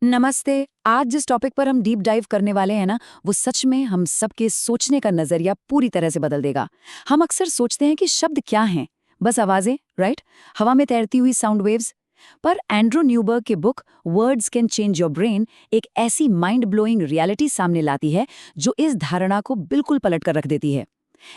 नमस्ते। आज जिस टॉपिक पर हम डीप डाइव करने वाले हैं ना, वो सच में हम सबके सोचने का नजरिया पूरी तरह से बदल देगा। हम अक्सर सोचते हैं कि शब्द क्या हैं? बस आवाजें, राइट? हवा में तैरती हुई साउंड वेव्स। पर एंड्रू न्यूबर्ग की book words can change your brain एक ऐसी माइंड ब्लोइंग रियलिटी सामने लाती है जो इस धारणा को बिल्कुल पलट कर रख देती है।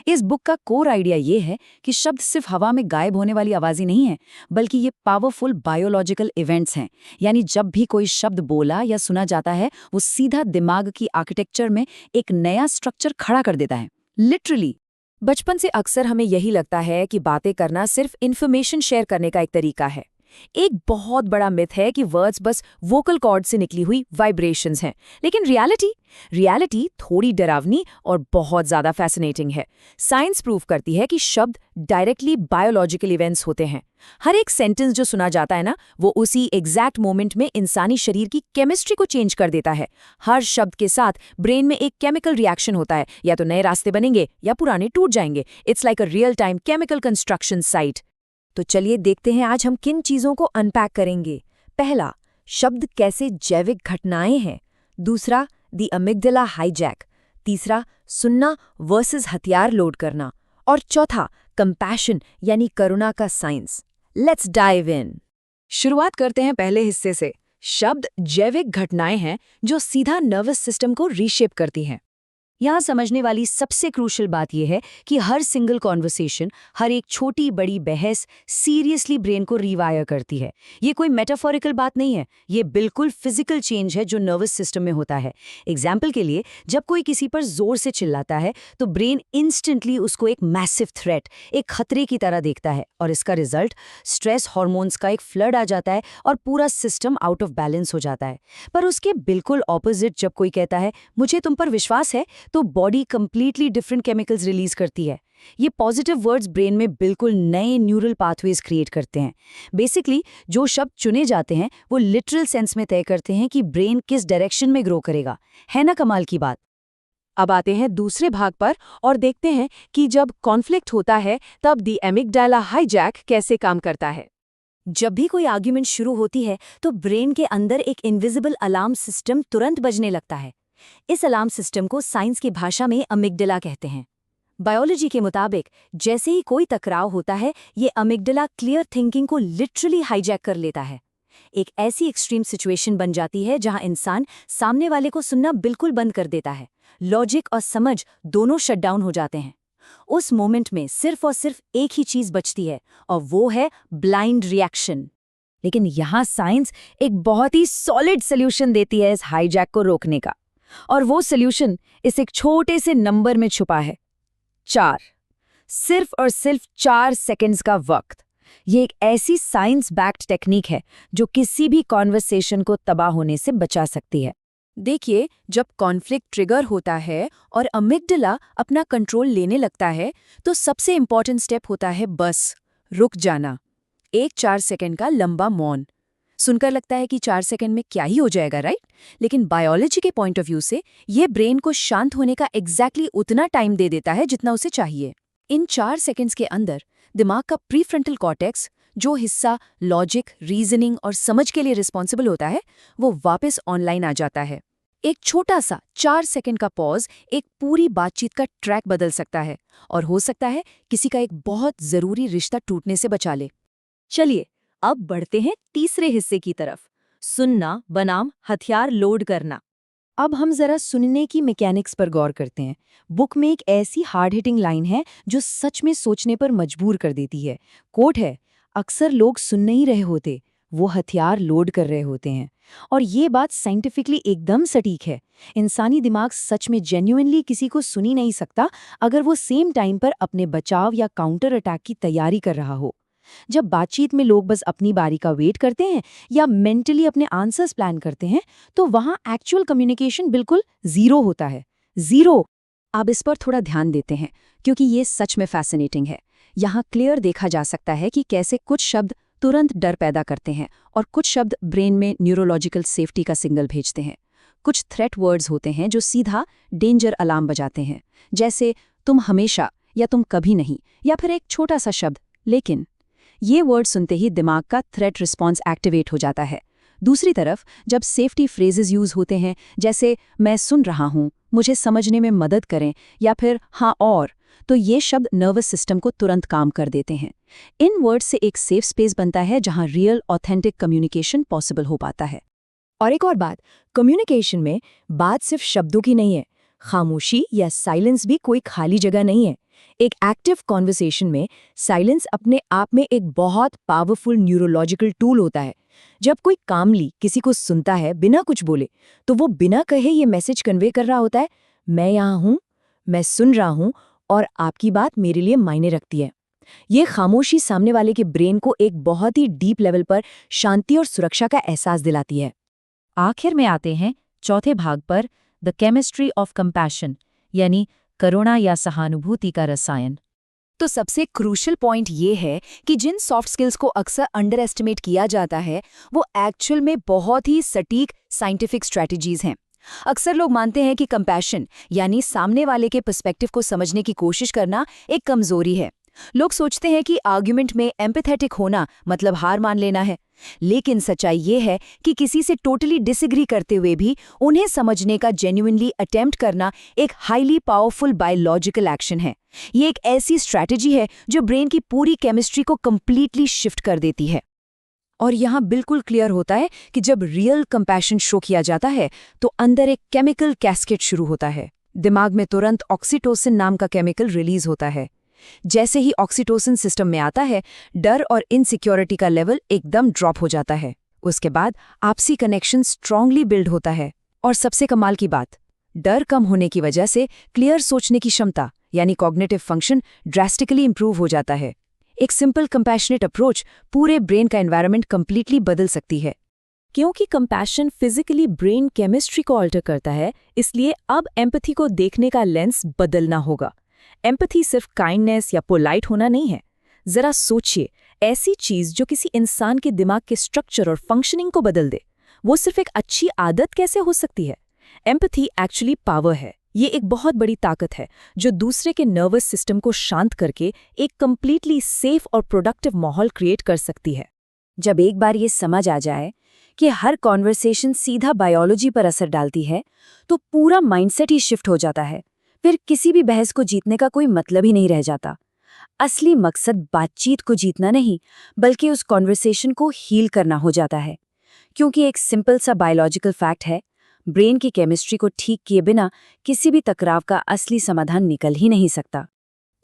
इस बुक का कोर आइडिया ये है कि शब्द सिर्फ हवा में गायब होने वाली आवाज़ ही नहीं है, बल्कि ये पावरफुल बायोलॉजिकल इवेंट्स हैं। यानी जब भी कोई शब्द बोला या सुना जाता है, वो सीधा दिमाग की आर्किटेक्चर में एक नया स्ट्रक्चर खड़ा कर देता है, लिटरली। बचपन से अक्सर हमें यही लगता है कि बातें करना सिर्फ इन्फॉर्मेशन शेयर करने का एक तरीका है। एक बहुत बड़ा मिथ है कि वर्ड्स बस वोकल कॉर्ड से निकली हुई वाइब्रेशंस हैं, लेकिन रियलिटी थोड़ी डरावनी और बहुत ज्यादा फैसिनेटिंग है। साइंस प्रूव करती है कि शब्द डायरेक्टली बायोलॉजिकल इवेंट्स होते हैं। हर एक सेंटेंस जो सुना जाता है ना, वो उसी एग्जैक्ट मोमेंट में इंसानी शरीर की केमिस्ट्री को चेंज कर देता है। हर शब्द के साथ ब्रेन में एक केमिकल रिएक्शन होता है, या तो नए रास्ते बनेंगे या पुराने टूट जाएंगे। It's like a real time chemical construction site. तो चलिए देखते हैं आज हम किन चीजों को अनपैक करेंगे। पहला, शब्द कैसे जैविक घटनाएं हैं। दूसरा, द अमिग्डला हाईजैक। तीसरा, सुनना वर्सेस हथियार लोड करना। और चौथा, कंपैशन यानी करुणा का साइंस। Let's dive in. शुरुआत करते हैं पहले हिस्से से। शब्द जैविक घटनाएं हैं जो सीधा नर्वस सिस्टम को रीशेप करती हैं। यहाँ समझने वाली सबसे क्रूशल बात यह है कि हर सिंगल कॉन्वर्सेशन, हर एक छोटी बड़ी बहस सीरियसली ब्रेन को रिवायर करती है। ये कोई मेटाफोरिकल बात नहीं है, ये बिल्कुल फिजिकल चेंज है जो नर्वस सिस्टम में होता है। एग्जाम्पल के लिए, जब कोई किसी पर जोर से चिल्लाता है तो ब्रेन इंस्टेंटली उसको एक मैसिव थ्रेट, एक खतरे की तरह देखता है, और इसका रिजल्ट स्ट्रेस हार्मोन्स का एक फ्लड आ जाता है और पूरा सिस्टम आउट ऑफ बैलेंस हो जाता है। पर उसके बिल्कुल ऑपोजिट, जब कोई कहता है मुझे तुम पर विश्वास है, तो body completely different chemicals release करती है। ये पॉजिटिव वर्ड्स ब्रेन में बिल्कुल नए न्यूरल पाथवेज क्रिएट करते हैं। बेसिकली जो शब्द चुने जाते हैं वो लिटरल सेंस में तय करते हैं कि ब्रेन किस डायरेक्शन में ग्रो करेगा। है ना कमाल की बात। अब आते हैं दूसरे भाग पर और देखते हैं कि जब कॉन्फ्लिक्ट होता है तब द एमिग्डाला हाईजैक कैसे काम करता है। जब भी कोई आर्ग्यूमेंट शुरू होती है तो ब्रेन के अंदर एक इनविजिबल अलार्म सिस्टम तुरंत बजने लगता है। इस अलार्म सिस्टम को साइंस की भाषा में अमिग्डला कहते हैं। बायोलॉजी के मुताबिक जैसे ही कोई टकराव होता है, ये अमिग्डला क्लियर थिंकिंग को लिटरली हाईजैक कर लेता है। एक ऐसी एक्सट्रीम सिचुएशन बन जाती है जहां इंसान सामने वाले को सुनना बिल्कुल बंद कर देता है। लॉजिक और समझ दोनों शटडाउन हो जाते हैं। उस मोमेंट में सिर्फ और सिर्फ एक ही चीज बचती है, और वो है ब्लाइंड रिएक्शन। लेकिन यहाँ साइंस एक बहुत ही सॉलिड सोल्यूशन देती है इस हाईजैक को रोकने का। और वो सोल्यूशन इस एक छोटे से नंबर में छुपा है, 4। सिर्फ और सिर्फ 4 सेकंड्स का वक्त। ये एक ऐसी साइंस बैक्ड टेक्निक है जो किसी भी कॉन्वर्सेशन को तबाह होने से बचा सकती है। देखिए, जब कॉन्फ्लिक्ट ट्रिगर होता है और अमिग्डला अपना कंट्रोल लेने लगता है, तो सबसे इंपॉर्टेंट स्टेप होता है बस रुक जाना। एक 4 सेकंड का लंबा मौन। सुनकर लगता है कि 4 सेकंड में क्या ही हो जाएगा, राइट? लेकिन बायोलॉजी के पॉइंट ऑफ व्यू से ये ब्रेन को शांत होने का एग्जैक्टली उतना टाइम दे देता है जितना उसे चाहिए। इन 4 सेकंड्स के अंदर दिमाग का प्रीफ्रंटल कॉर्टेक्स, जो हिस्सा लॉजिक, रीजनिंग और समझ के लिए रिस्पॉन्सिबल होता है, वो वापस ऑनलाइन आ जाता है। एक छोटा सा 4 सेकंड का पॉज एक पूरी बातचीत का ट्रैक बदल सकता है, और हो सकता है किसी का एक बहुत जरूरी रिश्ता टूटने से बचा ले। चलिए अब बढ़ते हैं तीसरे हिस्से की तरफ, सुनना बनाम हथियार लोड करना। अब हम जरा सुनने की मैकेनिक्स पर गौर करते हैं। बुक में एक ऐसी हार्ड हिटिंग लाइन है जो सच में सोचने पर मजबूर कर देती है। कोट है, अक्सर लोग सुन नहीं रहे होते, वो हथियार लोड कर रहे होते हैं। और ये बात साइंटिफिकली एकदम सटीक है। इंसानी दिमाग सच में जेन्युइनली किसी को सुन ही नहीं सकता अगर वो सेम टाइम पर अपने बचाव या काउंटर अटैक की तैयारी कर रहा हो। जब बातचीत में लोग बस अपनी बारी का वेट करते हैं या मेंटली अपने आंसर्स प्लान करते हैं, तो वहां एक्चुअल कम्युनिकेशन बिल्कुल जीरो होता है। जीरो। अब इस पर थोड़ा ध्यान देते हैं क्योंकि ये सच में फैसिनेटिंग है। यहाँ क्लियर देखा जा सकता है कि कैसे कुछ शब्द तुरंत डर पैदा करते हैं और कुछ शब्द ब्रेन में न्यूरोलॉजिकल सेफ्टी का सिग्नल भेजते हैं। कुछ थ्रेट वर्ड्स होते हैं जो सीधा डेंजर अलार्म बजाते हैं, जैसे तुम हमेशा या तुम कभी नहीं, या फिर एक छोटा सा शब्द लेकिन। ये वर्ड सुनते ही दिमाग का थ्रेट रिस्पॉन्स एक्टिवेट हो जाता है। दूसरी तरफ जब सेफ्टी फ्रेजेस यूज होते हैं, जैसे मैं सुन रहा हूं, मुझे समझने में मदद करें, या फिर हाँ और, तो ये शब्द नर्वस सिस्टम को तुरंत काम कर देते हैं। इन वर्ड्स से एक सेफ स्पेस बनता है जहां रियल ऑथेंटिक कम्युनिकेशन पॉसिबल हो पाता है। और एक और बात, कम्युनिकेशन में बात सिर्फ शब्दों की नहीं है। खामोशी या साइलेंस भी कोई खाली जगह नहीं है। एक एक्टिव कॉन्वर्सेशन में साइलेंस अपने आप में एक बहुत पावरफुल न्यूरोलॉजिकल टूल होता है। जब कोई कामली किसी को सुनता है बिना कुछ बोले, तो वो बिना कहे ये मैसेज कन्वे कर रहा होता है, मैं यहाँ हूँ, मैं सुन रहा हूँ और आपकी बात मेरे लिए मायने रखती है। ये खामोशी सामने वाले के ब्रेन को एक बहुत ही डीप लेवल पर शांति और सुरक्षा का एहसास दिलाती है। आखिर में आते हैं चौथे भाग पर, द केमिस्ट्री ऑफ कंपैशन, यानी करुणा या सहानुभूति का रसायन। तो सबसे क्रूशियल पॉइंट ये है कि जिन सॉफ्ट स्किल्स को अक्सर अंडर एस्टिमेट किया जाता है, वो एक्चुअल में बहुत ही सटीक साइंटिफिक स्ट्रैटेजीज हैं। अक्सर लोग मानते हैं कि कंपैशन यानी सामने वाले के पर्सपेक्टिव को समझने की कोशिश करना एक कमजोरी है। लोग सोचते हैं कि आर्ग्यूमेंट में एम्पैथेटिक होना मतलब हार मान लेना है। लेकिन सच्चाई ये है कि किसी से टोटली डिसएग्री करते हुए भी उन्हें समझने का जेन्युइनली अटेम्प्ट करना एक हाईली पावरफुल बायोलॉजिकल एक्शन है। ये एक ऐसी स्ट्रैटेजी है जो ब्रेन की पूरी केमिस्ट्री को कंप्लीटली शिफ्ट कर देती है। और यहाँ बिल्कुल क्लियर होता है कि जब रियल कंपैशन शो किया जाता है तो अंदर एक केमिकल कैस्केड शुरू होता है। दिमाग में तुरंत ऑक्सीटोसिन नाम का केमिकल रिलीज होता है। जैसे ही ऑक्सीटोसिन सिस्टम में आता है, डर और इनसिक्योरिटी का लेवल एकदम ड्रॉप हो जाता है। उसके बाद आपसी कनेक्शन स्ट्रांगली बिल्ड होता है। और सबसे कमाल की बात, डर कम होने की वजह से क्लियर सोचने की क्षमता यानी कॉग्निटिव फंक्शन ड्रास्टिकली इंप्रूव हो जाता है। एक सिंपल कंपैशनेट अप्रोच पूरे ब्रेन का एनवायरनमेंट कंप्लीटली बदल सकती है। क्योंकि कंपैशन फिजिकली ब्रेन केमिस्ट्री को अल्टर करता है, इसलिए अब एम्पैथी को देखने का लेंस बदलना होगा। एम्पैथी सिर्फ काइंडनेस या पोलाइट होना नहीं है। जरा सोचिए, ऐसी चीज जो किसी इंसान के दिमाग के स्ट्रक्चर और फंक्शनिंग को बदल दे, वो सिर्फ एक अच्छी आदत कैसे हो सकती है? एम्पैथी एक्चुअली पावर है। ये एक बहुत बड़ी ताकत है जो दूसरे के नर्वस सिस्टम को शांत करके एक कंप्लीटली सेफ और प्रोडक्टिव माहौल क्रिएट कर सकती है। जब एक बार ये समझ आ जाए कि हर कॉन्वर्सेशन सीधा बायोलॉजी पर असर डालती है, तो पूरा माइंडसेट ही शिफ्ट हो जाता है। फिर किसी भी बहस को जीतने का कोई मतलब ही नहीं रह जाता। असली मकसद बातचीत को जीतना नहीं, बल्कि उस कॉन्वर्सेशन को हील करना हो जाता है। क्योंकि एक सिंपल सा बायोलॉजिकल फैक्ट है, ब्रेन की केमिस्ट्री को ठीक किए बिना किसी भी टकराव का असली समाधान निकल ही नहीं सकता।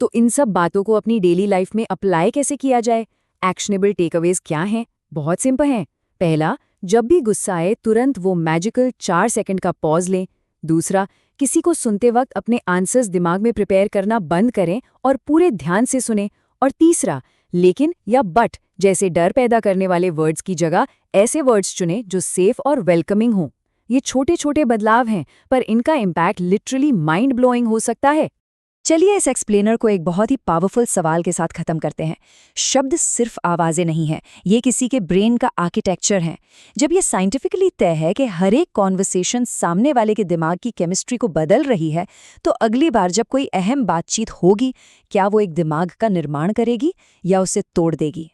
तो इन सब बातों को अपनी डेली लाइफ में अप्लाई कैसे किया जाए? एक्शनेबल टेकअवेज क्या हैं? बहुत सिंपल हैं। पहला, जब भी गुस्सा आए तुरंत वो मैजिकल 4 सेकंड का पॉज लें। दूसरा, किसी को सुनते वक्त अपने आंसर्स दिमाग में प्रिपेयर करना बंद करें और पूरे ध्यान से सुनें। और तीसरा, लेकिन या बट जैसे डर पैदा करने वाले वर्ड्स की जगह ऐसे वर्ड्स चुनें जो सेफ और वेलकमिंग हों। ये छोटे छोटे बदलाव हैं, पर इनका इम्पैक्ट लिटरली माइंड ब्लोइंग हो सकता है। चलिए इस एक्सप्लेनर को एक बहुत ही पावरफुल सवाल के साथ खत्म करते हैं। शब्द सिर्फ आवाजें नहीं हैं, ये किसी के ब्रेन का आर्किटेक्चर है। जब ये साइंटिफिकली तय है कि हर एक कॉन्वर्सेशन सामने वाले के दिमाग की केमिस्ट्री को बदल रही है, तो अगली बार जब कोई अहम बातचीत होगी, क्या वो एक दिमाग का निर्माण करेगी या उसे तोड़ देगी?